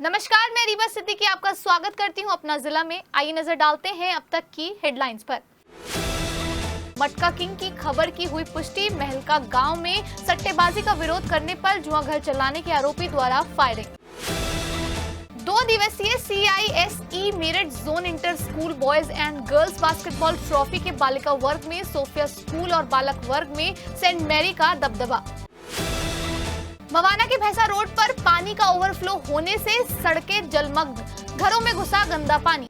नमस्कार, मैं रीवा सिद्दीकी आपका स्वागत करती हूं अपना जिला में। आइए नजर डालते हैं अब तक की हेडलाइंस पर। मटका किंग की खबर की हुई पुष्टि। महलका गांव में सट्टेबाजी का विरोध करने पर जुआ घर चलाने के आरोपी द्वारा फायरिंग। 2 दिवसीय CISE Meerut zone inter school boys and girls basketball trophy के बालिका वर्ग में सोफिया स्कूल और बालक वर्ग में सेंट मैरी का दबदबा। मवाना के भैंसा रोड पर पानी का ओवरफ्लो होने से सड़कें जलमग्न, घरों में घुसा गंदा पानी।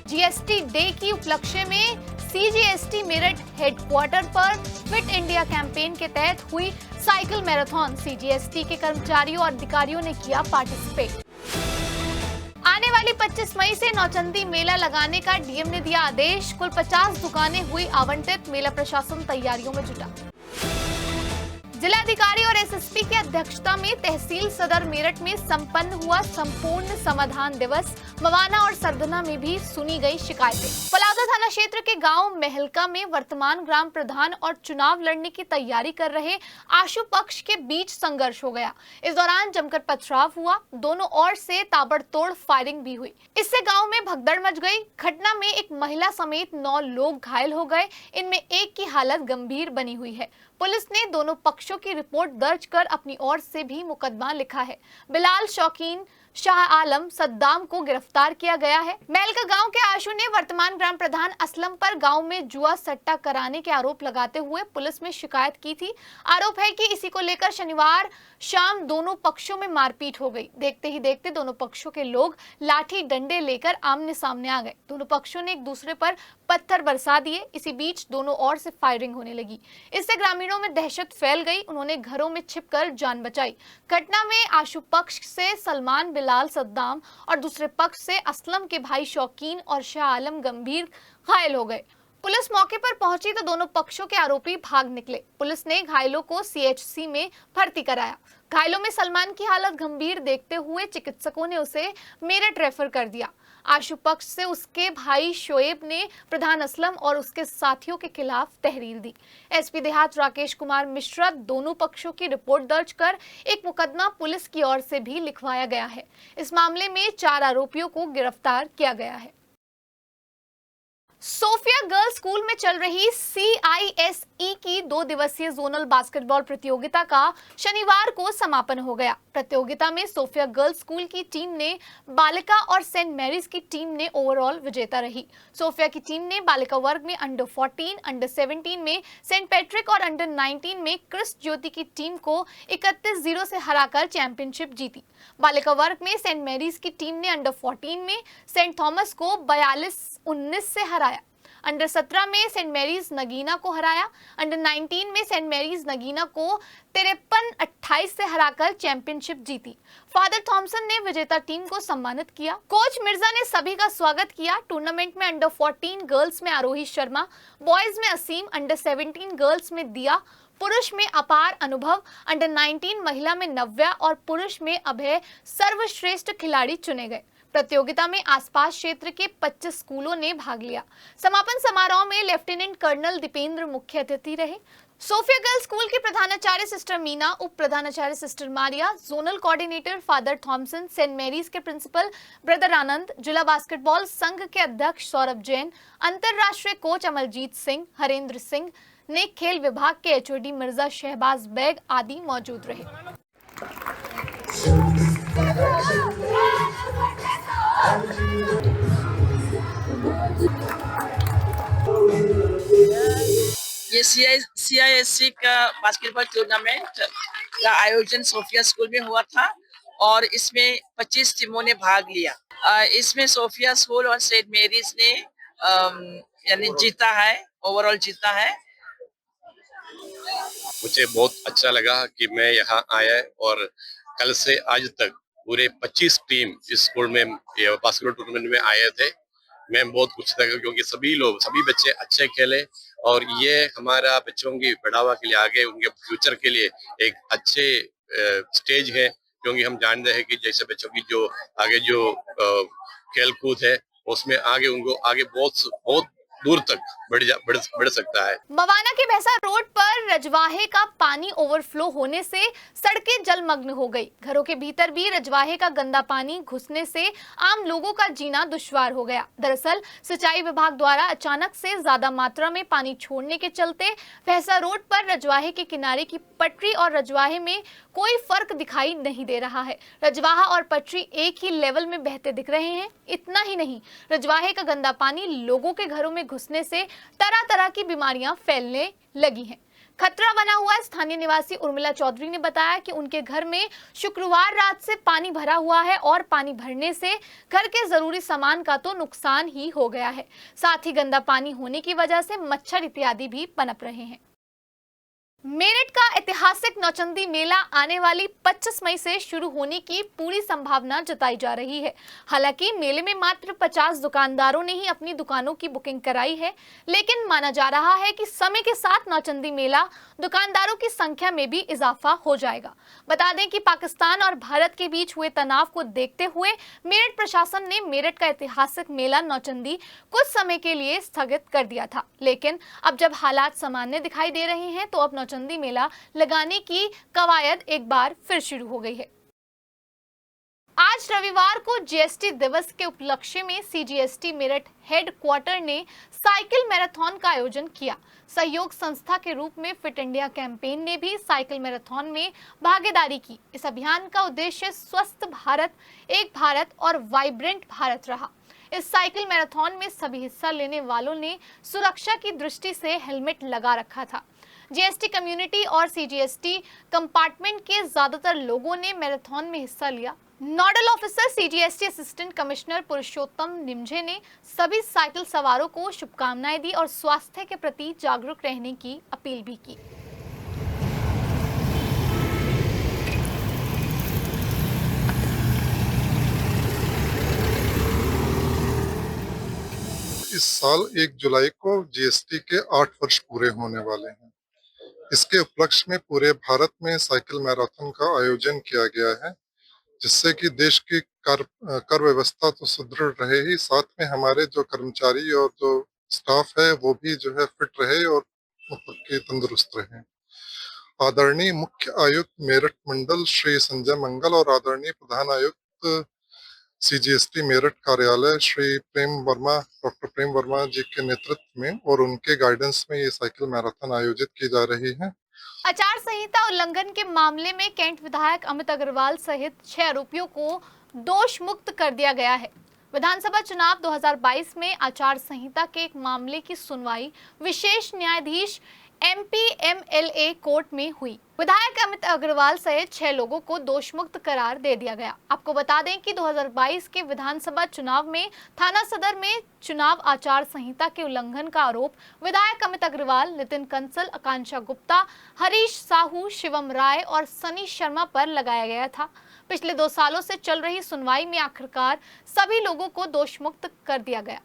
GST डे की उपलक्ष्य में CGST मेरठ हेडक्वार्टर पर फिट इंडिया कैंपेन के तहत हुई साइकिल मैराथन। CGST के कर्मचारियों और अधिकारियों ने किया पार्टिसिपेट। आने वाली 25 मई से नौचंदी मेला लगाने का डीएम ने दिया आदेश। कुल 50 दुकानें हुई आवंटित। मेला प्रशासन तैयारियों में जुटा। जिलाधिकारी और SSP की अध्यक्षता में तहसील सदर मेरठ में संपन्न हुआ संपूर्ण समाधान दिवस। मवाना और सरधना में भी सुनी गई शिकायतें। पलादा थाना क्षेत्र के गांव महलका में वर्तमान ग्राम प्रधान और चुनाव लड़ने की तैयारी कर रहे आशु पक्ष के बीच संघर्ष हो गया। इस दौरान जमकर पथराव हुआ। दोनों ओर से ताबड़तोड़ फायरिंग भी हुई। इससे गाँव में भगदड़ मच गई। घटना में एक महिला समेत 9 लोग घायल हो गए। इनमें एक की हालत गंभीर बनी हुई है। पुलिस ने दोनों पक्षों की रिपोर्ट दर्ज कर अपनी ओर से भी मुकदमा लिखा है। बिलाल, शौकीन, शाह आलम, सद्दाम को गिरफ्तार किया गया है। महलका गांव के आशु ने वर्तमान ग्राम प्रधान असलम पर गांव में जुआ सट्टा कराने के आरोप लगाते हुए पुलिस में शिकायत की थी। आरोप है कि इसी को लेकर शनिवार शाम दोनों पक्षों में मारपीट हो गई। देखते ही देखते दोनों पक्षों के लोग लाठी डंडे लेकर आमने सामने आ गए। दोनों पक्षों ने एक दूसरे पर पत्थर बरसा दिए। इसी बीच दोनों ओर से फायरिंग होने लगी। इससे ग्रामीणों में दहशत फैल गई। उन्होंने घरों में छिपकर जान बचाई। घटना में आशु पक्ष से सलमान, बिलाल, सद्दाम और दूसरे पक्ष से असलम के भाई शौकीन और शाह आलम गंभीर घायल हो गए। पुलिस मौके पर पहुंची तो दोनों पक्षों के आरोपी भाग निकले। पुलिस ने घायलों को CHC में भर्ती कराया। घायलों में सलमान की हालत गंभीर देखते हुए चिकित्सकों ने उसे मेरठ रेफर कर दिया। आशु पक्ष से उसके भाई शोएब ने प्रधान असलम और उसके साथियों के खिलाफ तहरीर दी। SP देहात राकेश कुमार मिश्रा दोनों पक्षों की रिपोर्ट दर्ज कर एक मुकदमा पुलिस की ओर से भी लिखवाया गया है। इस मामले में 4 आरोपियों को गिरफ्तार किया गया है। सोफिया गर्ल्स स्कूल में चल रही CISE की 2 दिवसीय जोनल बास्केटबॉल प्रतियोगिता का शनिवार को समापन हो गया। प्रतियोगिता में सोफिया गर्ल्स स्कूल की टीम ने बालिका और सेंट मैरीज की टीम ने ओवरऑल विजेता रही। सोफिया की टीम ने बालिका वर्ग में अंडर 14, अंडर 17 में सेंट पैट्रिक और अंडर 19 में क्रिस्ट ज्योति की टीम को 31-0 से हराकर चैंपियनशिप जीती। बालिका वर्ग में सेंट मैरीज की टीम ने अंडर 14 में सेंट थॉमस को 42-19 से हराया। अंडर 17 में सेंट मैरीज नगीना को हराया। अंडर 19 में सेंट मैरीज नगीना को 53-28 से हराकर चैंपियनशिप जीती। फादर थॉमसन ने विजेता टीम को सम्मानित किया। कोच मिर्जा ने सभी का स्वागत किया। टूर्नामेंट में अंडर 14 गर्ल्स में आरोही शर्मा, बॉयज में असीम, अंडर 17 गर्ल्स में दिया, पुरुष में अपार अनुभव, अंडर 19 महिला में नव्या और पुरुष में अभय सर्वश्रेष्ठ खिलाड़ी चुने गए। प्रतियोगिता में आसपास क्षेत्र के 25 स्कूलों ने भाग लिया। समापन समारोह में लेफ्टिनेंट कर्नल दीपेंद्र मुख्य अतिथि रहे। सोफिया गर्ल्स स्कूल की प्रधानाचार्य सिस्टर मीना, उप प्रधानाचार्य sister Maria, zonal coordinator father Thomson, saint Mary's के प्रिंसिपल ब्रदर आनंद, जिला बास्केटबॉल संघ के अध्यक्ष सौरभ जैन, अंतरराष्ट्रीय कोच अमरजीत सिंह, हरेंद्र सिंह ने खेल विभाग के HOD मिर्जा शहबाज बेग आदि मौजूद रहे। ये CISC का बास्केटबॉल टूर्नामेंट का आयोजन सोफिया स्कूल में हुआ था और इसमें 25 टीमों ने भाग लिया। इसमें सोफिया स्कूल और सेंट मैरीज ने यानी जीता है, ओवरऑल जीता है। मुझे बहुत अच्छा लगा कि मैं यहाँ आया और कल से आज तक पूरे 25 टीम इस स्कूल में बास्केटबॉल टूर्नामेंट में आए थे। मैं बहुत खुश था क्योंकि सभी बच्चे अच्छे खेले और ये हमारा बच्चों की बढ़ावा के लिए, आगे उनके फ्यूचर के लिए एक अच्छे स्टेज है। क्योंकि हम जानते हैं कि जैसे बच्चों की जो आगे जो खेल कूद है उसमें आगे उनको आगे बहुत दूर तक बढ़ सकता है। मवाना के भैंसा रोड पर रजवाहे का पानी ओवरफ्लो होने से सड़कें जलमग्न हो गई। घरों के भीतर भी रजवाहे का गंदा पानी घुसने से आम लोगों का जीना दुश्वार हो गया। दरअसल सिंचाई विभाग द्वारा अचानक से ज्यादा मात्रा में पानी छोड़ने के चलते भैंसा रोड पर रजवाहे के किनारे की पटरी और रजवाहे में कोई फर्क दिखाई नहीं दे रहा है। रजवाहा और पटरी एक ही लेवल में बहते दिख रहे हैं। इतना ही नहीं, रजवाहे का गंदा पानी लोगों के घरों में घुसने से तरह तरह की बीमारियां फैलने लगी हैं। खतरा बना हुआ है। स्थानीय निवासी उर्मिला चौधरी ने बताया कि उनके घर में शुक्रवार रात से पानी भरा हुआ है और पानी भरने से घर के जरूरी सामान का तो नुकसान ही हो गया है, साथ ही गंदा पानी होने की वजह से मच्छर इत्यादि भी पनप रहे हैं। मेरठ का ऐतिहासिक नौचंदी मेला आने वाली 25 मई से शुरू होने की पूरी संभावना जताई जा रही है। हालांकि मेले में मात्र 50 दुकानदारों ने ही अपनी दुकानों की बुकिंग कराई है, लेकिन माना जा रहा है कि समय के साथ नौचंदी मेला दुकानदारों की संख्या में भी इजाफा हो जाएगा। बता दें कि पाकिस्तान और भारत के बीच हुए तनाव को देखते हुए मेरठ प्रशासन ने मेरठ का ऐतिहासिक मेला नौचंदी कुछ समय के लिए स्थगित कर दिया था, लेकिन अब जब हालात सामान्य दिखाई दे रहे हैं तो अब नौचंदी मेला लगाने की कवायद एक बार फिर शुरू हो गई है। आज रविवार को जीएसटी दिवस के उपलक्ष्य में सीजीएसटी मेरठ हेडक्वार्टर ने साइकिल मैराथन का आयोजन किया। सहयोग संस्था के रूप में फिट इंडिया कैंपेन ने भी साइकिल मैराथन में भागीदारी की। इस अभियान का उद्देश्य स्वस्थ भारत, एक भारत और वाइब्रेंट भारत रहा। इस साइकिल मैराथन में सभी हिस्सा लेने वालों ने सुरक्षा की दृष्टि से हेलमेट लगा रखा था। जीएसटी कम्युनिटी और सीजीएसटी कंपार्टमेंट के ज्यादातर लोगों ने मैराथन में हिस्सा लिया। Nodal officer CGST assistant commissioner Purushottam Nimje ने सभी साइकिल सवारों को शुभकामनाएं दी और स्वास्थ्य के प्रति जागरूक रहने की अपील भी की। इस साल 1 जुलाई को जीएसटी के 8 वर्ष पूरे होने वाले हैं। इसके उपलक्ष्य में पूरे भारत में साइकिल मैराथन का आयोजन किया गया है, जिससे कि देश की कर व्यवस्था तो सुदृढ़ रहे ही, साथ में हमारे जो कर्मचारी और जो स्टाफ है वो भी जो है फिट रहे और तंदुरुस्त रहे। आदरणीय मुख्य आयुक्त मेरठ मंडल श्री संजय मंगल और आदरणीय प्रधान आयुक्त सीजीएसटी मेरठ कार्यालय श्री डॉक्टर प्रेम वर्मा जी के नेतृत्व में और उनके गाइडेंस में ये साइकिल मैराथन आयोजित की जा रही है। आचार संहिता उल्लंघन के मामले में कैंट विधायक अमित अग्रवाल सहित 6 आरोपियों को दोष मुक्त कर दिया गया है। विधानसभा चुनाव 2022 में आचार संहिता के एक मामले की सुनवाई विशेष न्यायाधीश एमपीएमएलए कोर्ट में हुई। विधायक अमित अग्रवाल सहित 6 लोगों को दोषमुक्त करार दे दिया गया। आपको बता दें कि 2022 के विधानसभा चुनाव में थाना सदर में चुनाव आचार संहिता के उल्लंघन का आरोप विधायक अमित अग्रवाल, नितिन कंसल, आकांक्षा गुप्ता, हरीश साहू, शिवम राय और सनी शर्मा पर लगाया गया था। पिछले 2 सालों से चल रही सुनवाई में आखिरकार सभी लोगों को दोषमुक्त कर दिया गया।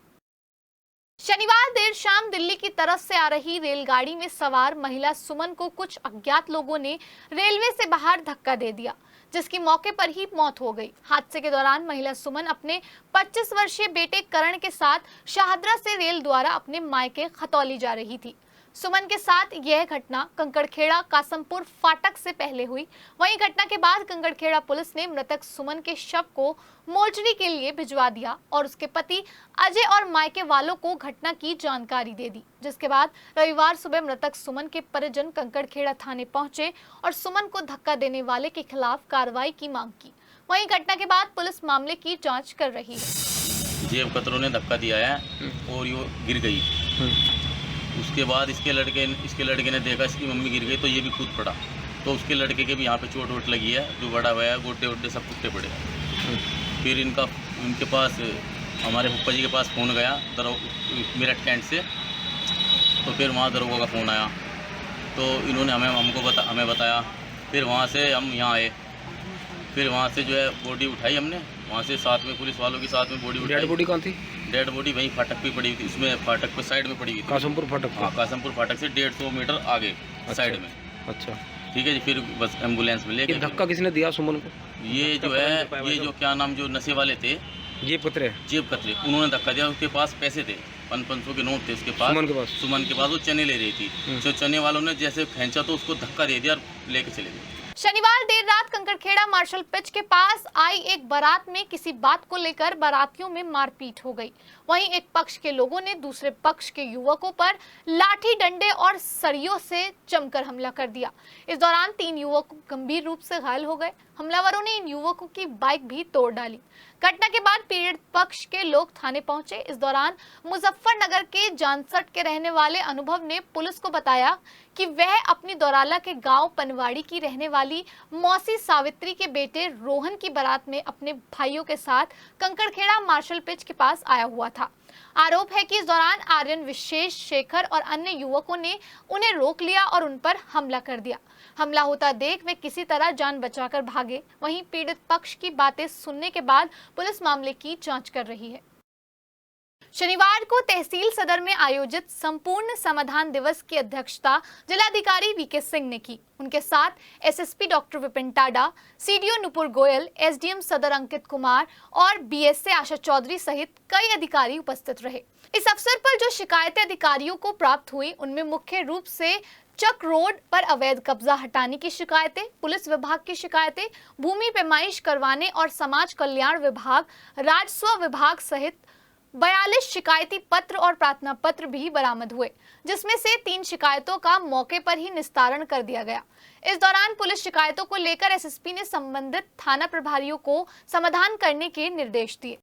शनिवार देर शाम दिल्ली की तरफ से आ रही रेलगाड़ी में सवार महिला सुमन को कुछ अज्ञात लोगों ने रेलवे से बाहर धक्का दे दिया, जिसकी मौके पर ही मौत हो गई। हादसे के दौरान महिला सुमन अपने 25 वर्षीय बेटे करण के साथ शाहदरा से रेल द्वारा अपने मायके खतौली जा रही थी। सुमन के साथ यह घटना कंकड़खेड़ा कासमपुर फाटक से पहले हुई। वहीं घटना के बाद कंकड़खेड़ा पुलिस ने मृतक सुमन के शव को मोर्चरी के लिए भिजवा दिया और उसके पति अजय और मायके वालों को घटना की जानकारी दे दी, जिसके बाद रविवार सुबह मृतक सुमन के परिजन कंकड़खेड़ा थाने पहुंचे और सुमन को धक्का देने वाले के खिलाफ कार्रवाई की मांग की। वहीं घटना के बाद पुलिस मामले की जाँच कर रही है। जेब कतरों ने धक्का दिया है और ये गिर गई। उसके बाद इसके लड़के ने देखा इसकी मम्मी गिर गई तो ये भी कूद पड़ा, तो उसके लड़के के भी यहाँ पे चोट वोट लगी है, जो बड़ा हुआ है, गोटे वोटे सब टूटे पड़े। फिर इनके पास हमारे पप्पा जी के पास फ़ोन गया मेरठ कैंट से, तो फिर वहाँ दरोगा का फ़ोन आया, तो इन्होंने हमें बताया। फिर वहाँ से हम यहाँ आए, फिर वहाँ से जो है बॉडी उठाई हमने, वहाँ से साथ में पुलिस वालों के साथ में बॉडी उठाई। डेड बॉडी कौन थी? डेड बॉडी वहीं फाटक पे पड़ी थी, इसमें फाटक पे साइड में पड़ी हुई थी। कासमपुर फाटक? हाँ, कासमपुर फाटक से 150 मीटर आगे साइड में। अच्छा, ठीक है जी। फिर बस एम्बुलेंस में लेके। धक्का किसने दिया सुमन को? ये जो है, ये जो क्या नाम जो नशे वाले थे जेब कतरे जेब कतरे। उन्होंने धक्का दिया, उसके पास पैसे थे, 500 के नोट थे उसके पास, सुमन के पास। वो चने ले रही थी, तो चने वालों ने जैसे खींचा तो उसको धक्का दे दिया और लेके चले गए। शनिवार देर रात कंकड़खेड़ा मार्शल पिच के पास आई एक बारात में किसी बात को लेकर बारातियों में मारपीट हो गई। वहीं एक पक्ष के लोगों ने दूसरे पक्ष के युवकों पर लाठी डंडे और सरियों से जमकर हमला कर दिया। इस दौरान 3 युवक गंभीर रूप से घायल हो गए। हमलावरों ने इन युवकों की बाइक भी तोड़ डाली। घटना के बाद पीड़ित पक्ष के लोग थाने पहुंचे। इस दौरान मुजफ्फरनगर के जानसट के रहने वाले अनुभव ने पुलिस को बताया कि वह अपनी दौराला के गांव पनवाड़ी की रहने वाली मौसी सावित्री के बेटे रोहन की बारात में अपने भाइयों के साथ कंकड़खेड़ा मार्शल पिच के पास आया हुआ था। आरोप है कि इस दौरान आर्यन, विशेष, शेखर और अन्य युवकों ने उन्हें रोक लिया और उन पर हमला कर दिया। हमला होता देख वे किसी तरह जान बचाकर भागे। वहीं पीड़ित पक्ष की बातें सुनने के बाद पुलिस मामले की जांच कर रही है। शनिवार को तहसील सदर में आयोजित संपूर्ण समाधान दिवस की अध्यक्षता जिलाधिकारी वीके सिंह ने की। उनके साथ SSP doctor Vipin Tada, CDO Nupur Goyal, SDM सदर अंकित कुमार और बीएसए आशा चौधरी सहित कई अधिकारी उपस्थित रहे। इस अवसर पर जो शिकायतें अधिकारियों को प्राप्त हुई उनमें मुख्य रूप से चक रोड पर अवैध कब्जा हटाने की शिकायतें, पुलिस विभाग की शिकायतें, भूमि पैमाइश करवाने और समाज कल्याण विभाग, राजस्व विभाग सहित 42 शिकायती पत्र और प्रार्थना पत्र भी बरामद हुए, जिसमें से 3 शिकायतों का मौके पर ही निस्तारण कर दिया गया। इस दौरान पुलिस शिकायतों को लेकर एसएसपी ने संबंधित थाना प्रभारियों को समाधान करने के निर्देश दिए।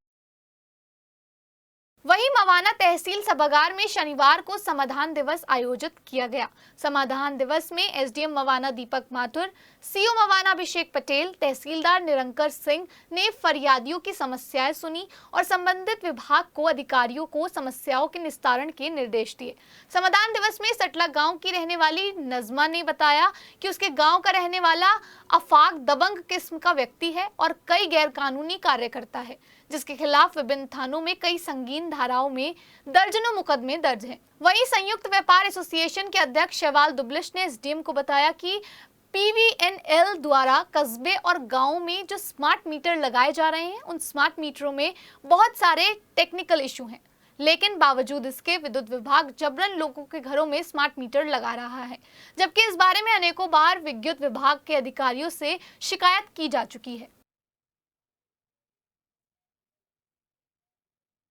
वहीं मवाना तहसील सभागार में शनिवार को समाधान दिवस आयोजित किया गया। समाधान दिवस में एसडीएम मवाना दीपक माथुर, सीओ मवाना अभिषेक पटेल, तहसीलदार निरंकर सिंह ने फरियादियों की समस्याएं सुनी और संबंधित विभाग को अधिकारियों को समस्याओं के निस्तारण के निर्देश दिए। समाधान दिवस में सटला गांव की रहने वाली नजमा ने बताया कि उसके गांव का रहने वाला अफाक दबंग किस्म का व्यक्ति है और कई गैरकानूनी कार्य करता है, जिसके खिलाफ विभिन्न थानों में कई संगीन धाराओं में दर्जनों मुकदमे दर्ज हैं। वहीं संयुक्त व्यापार एसोसिएशन के अध्यक्ष शैवाल दुबलिश ने एसडीएम को बताया कि पीवीएनएल द्वारा कस्बे और गांवों में जो स्मार्ट मीटर लगाए जा रहे हैं उन स्मार्ट मीटरों में बहुत सारे टेक्निकल इशू हैं, लेकिन बावजूद इसके विद्युत विभाग जबरन लोगों के घरों में स्मार्ट मीटर लगा रहा है, जबकि इस बारे में अनेकों बार विद्युत विभाग के अधिकारियों से शिकायत की जा चुकी है।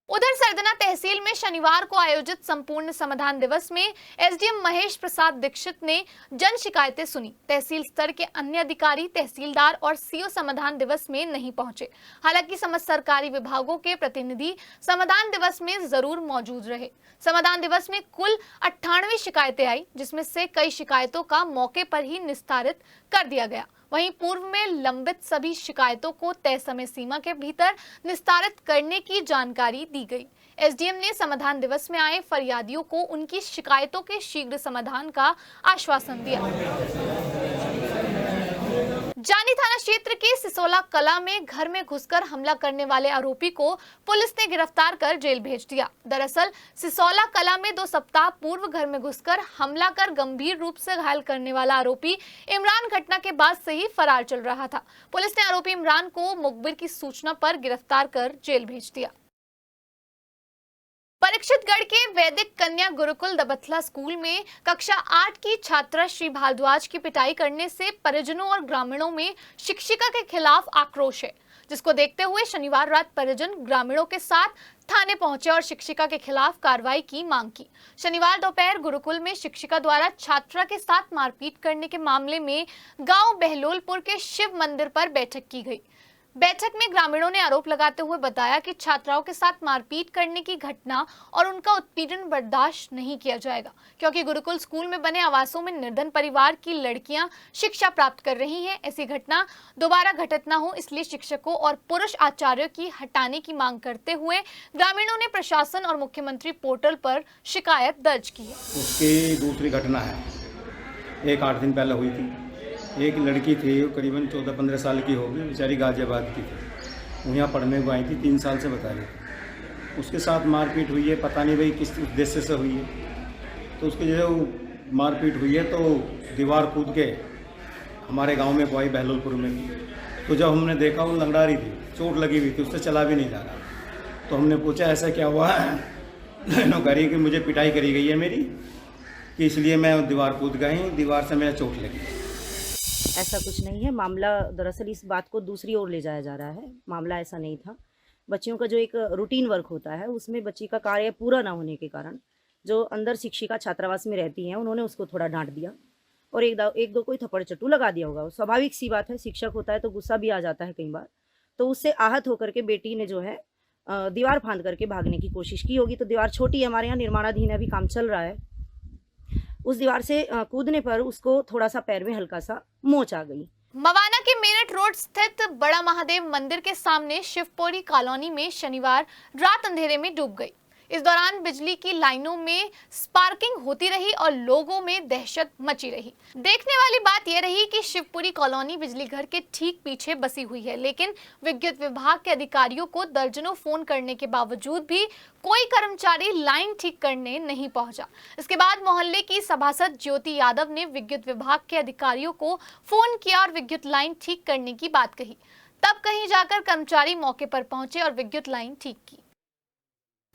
उधर सरदना तहसील में शनिवार को आयोजित संपूर्ण समाधान दिवस में एसडीएम महेश प्रसाद दीक्षित ने जन शिकायतें सुनी। तहसील स्तर के अन्य अधिकारी, तहसीलदार और सीओ समाधान दिवस में नहीं पहुंचे। हालांकि समस्त सरकारी विभागों के प्रतिनिधि समाधान दिवस में जरूर मौजूद रहे। समाधान दिवस में कुल 98 शिकायतें आई, जिसमें से कई शिकायतों का मौके पर ही निस्तारित कर दिया गया। वहीं पूर्व में लंबित सभी शिकायतों को तय समय सीमा के भीतर निस्तारित करने की जानकारी दी गई। एसडीएम ने समाधान दिवस में आए फरियादियों को उनकी शिकायतों के शीघ्र समाधान का आश्वासन दिया। जानी थाना क्षेत्र के सिसोला कला में घर में घुसकर हमला करने वाले आरोपी को पुलिस ने गिरफ्तार कर जेल भेज दिया। दरअसल सिसोला कला में 2 सप्ताह पूर्व घर में घुसकर हमला कर गंभीर रूप से घायल करने वाला आरोपी इमरान घटना के बाद से ही फरार चल रहा था। पुलिस ने आरोपी इमरान को मुखबिर की सूचना पर गिरफ्तार कर जेल भेज दिया। परीक्षितगढ़ के वैदिक कन्या गुरुकुल दबथला स्कूल में कक्षा 8 की छात्रा श्री भारद्वाज की पिटाई करने से परिजनों और ग्रामीणों में शिक्षिका के खिलाफ आक्रोश है, जिसको देखते हुए शनिवार रात परिजन ग्रामीणों के साथ थाने पहुंचे और शिक्षिका के खिलाफ कार्रवाई की मांग की। शनिवार दोपहर गुरुकुल में शिक्षिका द्वारा छात्रा के साथ मारपीट करने के मामले में गांव बहलोलपुर के शिव मंदिर पर बैठक की गई। बैठक में ग्रामीणों ने आरोप लगाते हुए बताया कि छात्राओं के साथ मारपीट करने की घटना और उनका उत्पीड़न बर्दाश्त नहीं किया जाएगा, क्योंकि गुरुकुल स्कूल में बने आवासों में निर्धन परिवार की लड़कियां शिक्षा प्राप्त कर रही हैं। ऐसी घटना दोबारा घटित न हो, इसलिए शिक्षकों और पुरुष आचार्यों की हटाने की मांग करते हुए ग्रामीणों ने प्रशासन और मुख्यमंत्री पोर्टल पर शिकायत दर्ज की है। उसकी दूसरी घटना है, एक 8 दिन पहले हुई थी। एक लड़की थी, करीबन 14-15 साल की होगी, बेचारी गाजियाबाद की थी। यहाँ पढ़ने को आई थी, 3 साल से बता रही थी। उसके साथ मारपीट हुई है, पता नहीं भाई किस उद्देश्य से हुई है। तो उसकी जो मारपीट हुई है तो दीवार कूद के हमारे गांव में कोई बहलोलपुर में। तो जब हमने देखा वो लंगड़ा रही थी, चोट लगी हुई थी, उससे चला भी नहीं जा रहा। तो हमने पूछा ऐसा क्या हुआ है, तो कह रही कि मुझे पिटाई करी गई है मेरी, कि इसलिए मैं दीवार कूद गई, दीवार से मेरा चोट लगी। ऐसा कुछ नहीं है। मामला दरअसल इस बात को दूसरी ओर ले जाया जा रहा है। मामला ऐसा नहीं था। बच्चियों का जो एक रूटीन वर्क होता है उसमें बच्ची का कार्य पूरा ना होने के कारण जो अंदर शिक्षिका छात्रावास में रहती हैं उन्होंने उसको थोड़ा डांट दिया और एक दो कोई थप्पड़ चट्टू लगा दिया होगा। स्वाभाविक सी बात है, शिक्षक होता है तो गुस्सा भी आ जाता है कई बार। तो उससे आहत होकर के बेटी ने जो है दीवार फांद करके भागने की कोशिश की होगी। तो दीवार छोटी है, हमारे यहाँ निर्माणाधीन है, अभी काम चल रहा है। उस दीवार से कूदने पर उसको थोड़ा सा पैर में हल्का सा मोच आ गई। मवाना के मेरठ रोड स्थित बड़ा महादेव मंदिर के सामने शिवपुरी कॉलोनी में शनिवार रात अंधेरे में डूब गई। इस दौरान बिजली की लाइनों में स्पार्किंग होती रही और लोगों में दहशत मची रही। देखने वाली बात यह रही कि शिवपुरी कॉलोनी बिजली घर के ठीक पीछे बसी हुई है, लेकिन विद्युत विभाग के अधिकारियों को दर्जनों फोन करने के बावजूद भी कोई कर्मचारी लाइन ठीक करने नहीं पहुंचा। इसके बाद मोहल्ले की सभासद ज्योति यादव ने विद्युत विभाग के अधिकारियों को फोन किया और विद्युत लाइन ठीक करने की बात कही। तब कहीं जाकर कर्मचारी मौके पर पहुंचे और विद्युत लाइन ठीक की।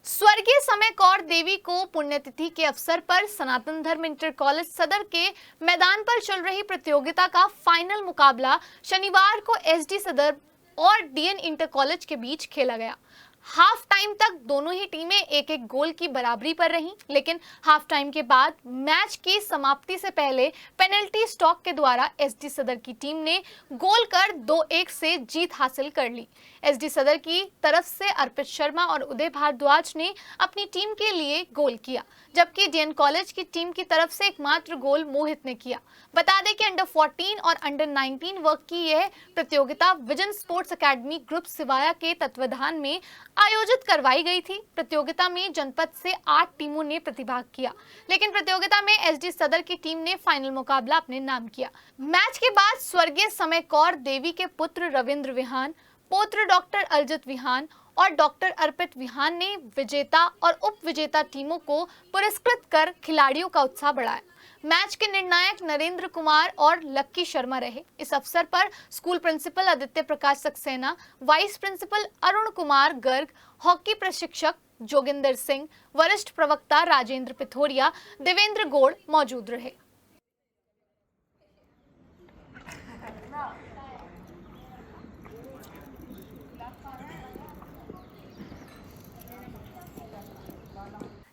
स्वर्गीय समय कौर देवी को पुण्यतिथि के अवसर पर सनातन धर्म इंटर कॉलेज सदर के मैदान पर चल रही प्रतियोगिता का फाइनल मुकाबला शनिवार को एसडी सदर और डीएन इंटर कॉलेज के बीच खेला गया। हाफ टाइम तक दोनों ही टीमें एक एक गोल की बराबरी पर रहीं, लेकिन हाफ टाइम के बाद मैच की समाप्ति से पहले पेनल्टी स्टॉक के द्वारा एसडी सदर की टीम ने गोल कर 2-1 से जीत हासिल कर ली। एसडी सदर की तरफ से अर्पित शर्मा और उदय भारद्वाज ने अपनी टीम के लिए गोल किया, जबकि डीएन कॉलेज की टीम की तरफ से एकमात्र गोल मोहित ने किया। बता दें कि अंडर 14 और अंडर 19 वर्ग की यह प्रतियोगिता vision sports academy group Siwaya के तत्वाधान में आयोजित करवाई गई थी। प्रतियोगिता में जनपद से 8 टीमों ने प्रतिभाग किया, लेकिन प्रतियोगिता में एसडी सदर की टीम ने फाइनल मुकाबला अपने नाम किया। मैच के बाद स्वर्गीय समय कौर देवी के पुत्र रविंद्र विहान, पौत्र डॉक्टर अलजित विहान और डॉक्टर अर्पित विहान ने विजेता और उप विजेता टीमों को पुरस्कृत कर खिलाड़ियों का उत्साह बढ़ाया। मैच के निर्णायक नरेंद्र कुमार और लक्की शर्मा रहे। इस अवसर पर school principal Aditya Prakash Saxena, vice principal Arun Kumar Garg, hockey प्रशिक्षक जोगिंदर सिंह, वरिष्ठ प्रवक्ता राजेंद्र पिथोरिया, देवेंद्र गौड़ मौजूद रहे।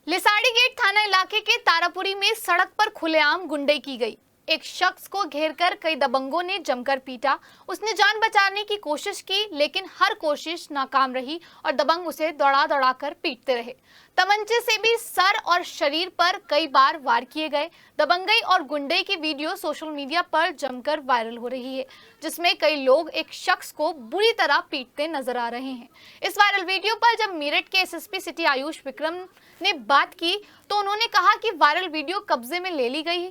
लिसाड़ी गेट थाना इलाके के तारापुरी में सड़क पर खुलेआम गुंडई की गई। एक शख्स को घेरकर कई दबंगों ने जमकर पीटा। उसने जान बचाने की कोशिश की, लेकिन हर कोशिश नाकाम रही और दबंग उसे दौड़ा कर पीटते रहे। तमंचे से भी सर और शरीर पर कई बार वार किए गए। दबंगई और गुंडई की वीडियो सोशल मीडिया पर जमकर वायरल हो रही है, जिसमें कई लोग एक शख्स को बुरी तरह पीटते नजर आ रहे हैं। इस वायरल वीडियो पर जब मेरठ के एसएसपी सिटी आयुष विक्रम ने बात की तो उन्होंने कहा कि वायरल वीडियो कब्जे में ले ली गई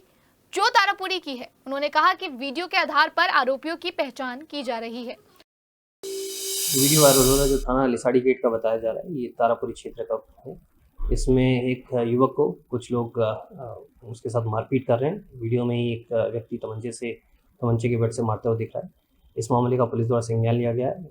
जो तारापुरी की है। उन्होंने कहा कि वीडियो के आधार पर आरोपियों की पहचान की जा रही है। वीडियो वायरल हो रहा है जो थाना लिसाड़ी गेट का बताया जा रहा है, ये तारापुरी क्षेत्र का है। इसमें एक युवक को कुछ लोग उसके साथ मारपीट कर रहे हैं। वीडियो में ही एक व्यक्ति तमंचे के बट से मारते हुए दिख रहा है। इस मामले का पुलिस द्वारा संज्ञान लिया गया है।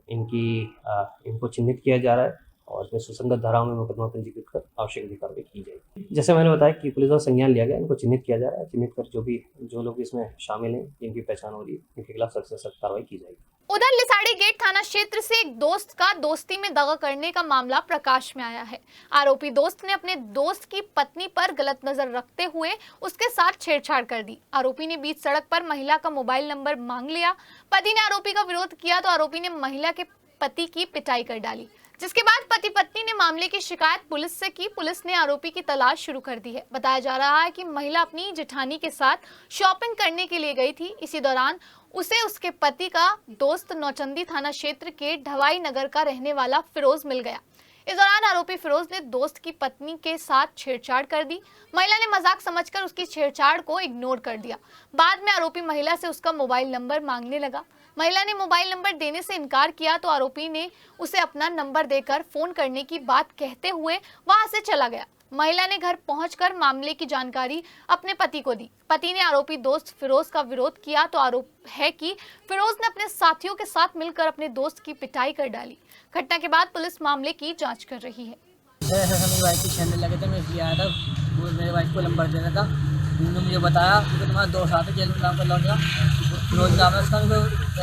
इनको चिन्हित किया जा रहा है और इसमें सुसंगत धाराओं में मुकदमा पंजीकृत कर आवश्यक कार्रवाई की जाएगी। जैसे मैंने बताया कि पुलिस द्वारा संज्ञान लिया गया, इनको चिन्हित किया जा रहा है। चिन्हित कर जो लोग इसमें शामिल हैं, जिनकी पहचान हो रही है, इनके खिलाफ सख्त से सख्त कार्रवाई की जाएगी। उधर लिसाड़ी गेट थाना क्षेत्र से एक दोस्त का दोस्ती में दगा करने का मामला प्रकाश में आया है। आरोपी दोस्त ने अपने दोस्त की पत्नी पर गलत नजर रखते हुए उसके साथ छेड़छाड़ कर दी। आरोपी ने बीच सड़क पर महिला का मोबाइल नंबर मांग लिया। पति ने आरोपी का विरोध किया तो आरोपी ने महिला के पति की पिटाई कर डाली, जिसके बाद पति पत्नी ने मामले की शिकायत पुलिस से की। पुलिस ने आरोपी की तलाश शुरू कर दी है। बताया जा रहा है कि महिला अपनी जेठानी के साथ शॉपिंग करने के लिए गई थी। इसी दौरान उसे उसके पति का दोस्त नौचंदी थाना क्षेत्र के ढवाई नगर का रहने वाला फिरोज मिल गया। इस दौरान आरोपी फिरोज ने दोस्त की पत्नी के साथ छेड़छाड़ कर दी। महिला ने मजाक समझकर उसकी छेड़छाड़ को इग्नोर कर दिया। बाद में आरोपी महिला से उसका मोबाइल नंबर मांगने लगा। महिला ने मोबाइल नंबर देने से इनकार किया तो आरोपी ने उसे अपना नंबर देकर फोन करने की बात कहते हुए वहां से चला गया। महिला ने घर पहुंचकर मामले की जानकारी अपने पति को दी। पति ने आरोपी दोस्त फिरोज का विरोध किया तो आरोप है कि फिरोज ने अपने साथियों के साथ मिलकर अपने दोस्त की पिटाई कर डाली। घटना के बाद पुलिस मामले की जांच कर रही है। मेरी वाइफ को छेड़ने लगे थे, मैं इसलिए आया था। वो मेरे वाइफ को नंबर दे रहा था, उन्होंने मुझे बताया कि तुम्हारा दोस्त आता है, जेल में नाम कर लौटा फिरोज नाम है उसका।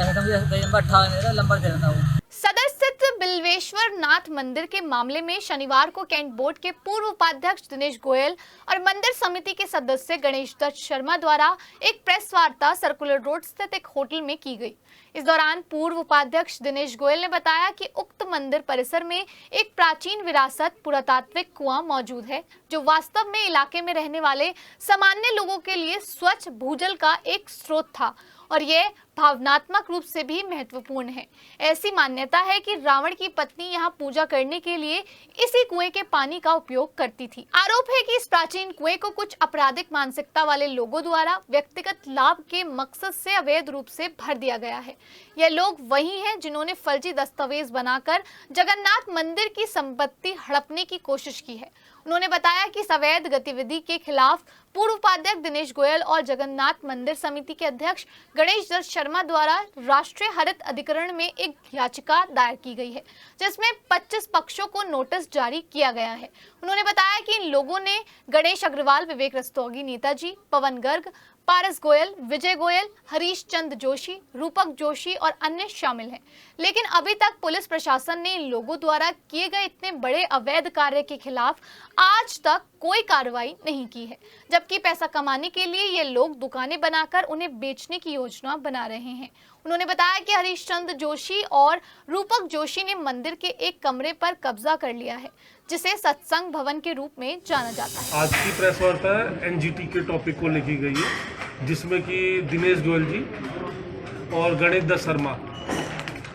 ऐसा था मुझे नंबर ठा नहीं रहा, नंबर दे रहा था वो। सदर स्थित बिल्वेश्वर नाथ मंदिर के मामले में शनिवार को कैंट बोर्ड के पूर्व उपाध्यक्ष दिनेश गोयल और मंदिर समिति के सदस्य गणेश दत्त शर्मा द्वारा एक प्रेस वार्ता सर्कुलर रोड स्थित एक होटल में की गई। इस दौरान पूर्व उपाध्यक्ष दिनेश गोयल ने बताया कि उक्त मंदिर परिसर में एक प्राचीन विरासत पुरातात्विक कुआं मौजूद है, जो वास्तव में इलाके में रहने वाले सामान्य लोगों के लिए स्वच्छ भूजल का एक स्रोत था और ये भावनात्मक रूप से भी महत्वपूर्ण है। ऐसी मान्यता है कि रावण की पत्नी यहाँ पूजा करने के लिए इसी कुएं के पानी का उपयोग करती थी। आरोप है कि इस प्राचीन कुएं को कुछ आपराधिक मानसिकता वाले लोगों द्वारा व्यक्तिगत लाभ के मकसद से अवैध रूप से भर दिया गया है। ये लोग वही हैं जिन्होंने फर्जी दस्तावेज बनाकर जगन्नाथ मंदिर की संपत्ति हड़पने की कोशिश की है। उन्होंने बताया कि इस अवैध गतिविधि के खिलाफ पूर्व उपाध्यक्ष दिनेश गोयल और जगन्नाथ मंदिर समिति के अध्यक्ष गणेश दत्त शर्मा द्वारा राष्ट्रीय हरित अधिकरण में एक याचिका दायर की गई है, जिसमें 25 पक्षों को नोटिस जारी किया गया है। उन्होंने बताया कि इन लोगों ने गणेश अग्रवाल, विवेक रस्तोगी नेताजी, पवन गर्ग, पारस गोयल, विजय गोयल, हरीश चंद जोशी, रूपक जोशी और अन्य शामिल हैं। लेकिन अभी तक पुलिस प्रशासन ने इन लोगों द्वारा किए गए इतने बड़े अवैध कार्य के खिलाफ आज तक कोई कार्रवाई नहीं की है, जबकि पैसा कमाने के लिए ये लोग दुकानें बनाकर उन्हें बेचने की योजना बना रहे हैं। उन्होंने बताया कि हरीश चंद जोशी और रूपक जोशी ने मंदिर के एक कमरे पर कब्जा कर लिया है, जिसे सत्संग भवन के रूप में जाना जाता है। आज की प्रेस वार्ता एनजीटी के टॉपिक को लिखी गई है, जिसमें कि दिनेश गोयल जी और गणेश दत्त शर्मा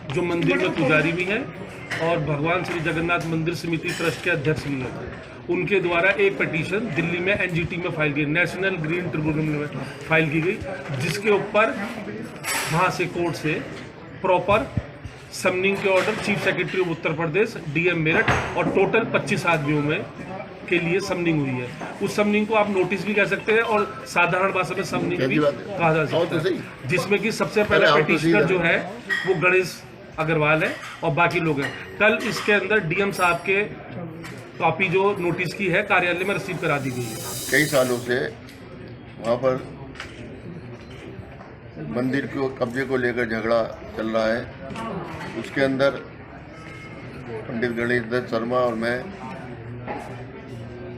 जो मंदिर में पुजारी भी हैं और भगवान श्री जगन्नाथ मंदिर समिति ट्रस्ट के अध्यक्ष भी हैं, उनके द्वारा एक पिटीशन दिल्ली में एनजीटी में फाइल की, नेशनल ग्रीन ट्रिब्यूनल में फाइल की गई, जिसके ऊपर वहाँ से कोर्ट से प्रॉपर समनिंग के order chief secretary of Uttar Pradesh, DM Meerut और टोटल 25 आदमियों में के लिए समनिंग हुई है। उस समनिंग को आप नोटिस भी कह सकते हैं और साधारण भाषा में समनिंग भी कहा जा सकता है, जिसमें कि सबसे पहला पिटीशनर जो है वो गणेश अग्रवाल है और बाकी लोग हैं। कल इसके अंदर डीएम साहब के कॉपी जो नोटिस की है कार्यालय में रिसीव करा दी गई है। कई सालों से वहाँ पर मंदिर को कब्जे को लेकर झगड़ा चल रहा है। उसके अंदर पंडित गणेश दत्त शर्मा और मैं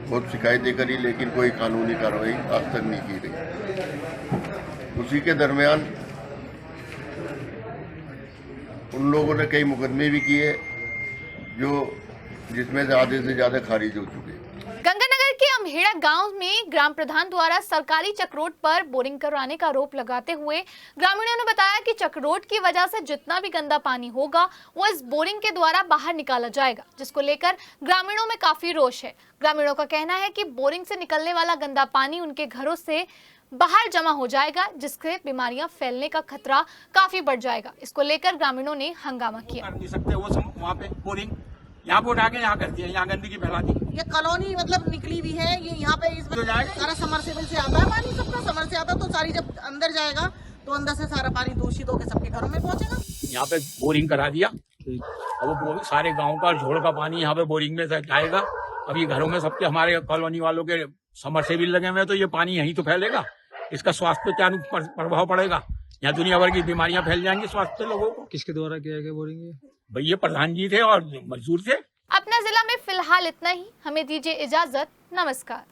बहुत शिकायतें करी, लेकिन कोई कानूनी कार्रवाई आज तक नहीं की गई। उसी के दरमियान उन लोगों ने कई मुकदमे भी किए, जिसमें आधे से ज़्यादा खारिज हो चुके। गंगानगर के अमहेड़ा गांव में ग्राम प्रधान द्वारा सरकारी चक्रोट पर बोरिंग करवाने का आरोप लगाते हुए ग्रामीणों ने बताया कि चक्रोट की वजह से जितना भी गंदा पानी होगा वो इस बोरिंग के द्वारा बाहर निकाला जाएगा, जिसको लेकर ग्रामीणों में काफी रोष है। ग्रामीणों का कहना है कि बोरिंग से निकलने वाला गंदा पानी उनके घरों से बाहर जमा हो जाएगा, जिससे बीमारियां फैलने का खतरा काफी बढ़ जाएगा। इसको लेकर ग्रामीणों ने हंगामा किया। वहाँ पे बोरिंग यहाँ पे उठा के यहाँ करती है, यहाँ गंदगी फैला दी। ये कॉलोनी मतलब निकली हुई है, ये यहाँ पे इसमें सारा समरसेबल से आता है पानी, सबका समर से आता है, तो सारी जब अंदर जाएगा तो अंदर से सारा पानी दूषित होकर सबके घरों में पहुँचेगा। यहाँ पे बोरिंग करा दिया, अब वो सारे गांव का झोड़ का पानी यहाँ पे बोरिंग में जाएगा। अब ये घरों में सबके हमारे कॉलोनी वालों के समरसेबल लगे हुए हैं, तो ये पानी यहीं तो फैलेगा। इसका स्वास्थ्य पे क्या प्रभाव पड़ेगा? यहाँ दुनिया भर की बीमारियां फैल जाएंगी स्वास्थ्य लोगों को। किसके द्वारा किया गया बोरिंग? भाई ये प्रधान जी थे और मजदूर थे। अपना जिला में फिलहाल इतना ही, हमें दीजिए इजाजत, नमस्कार।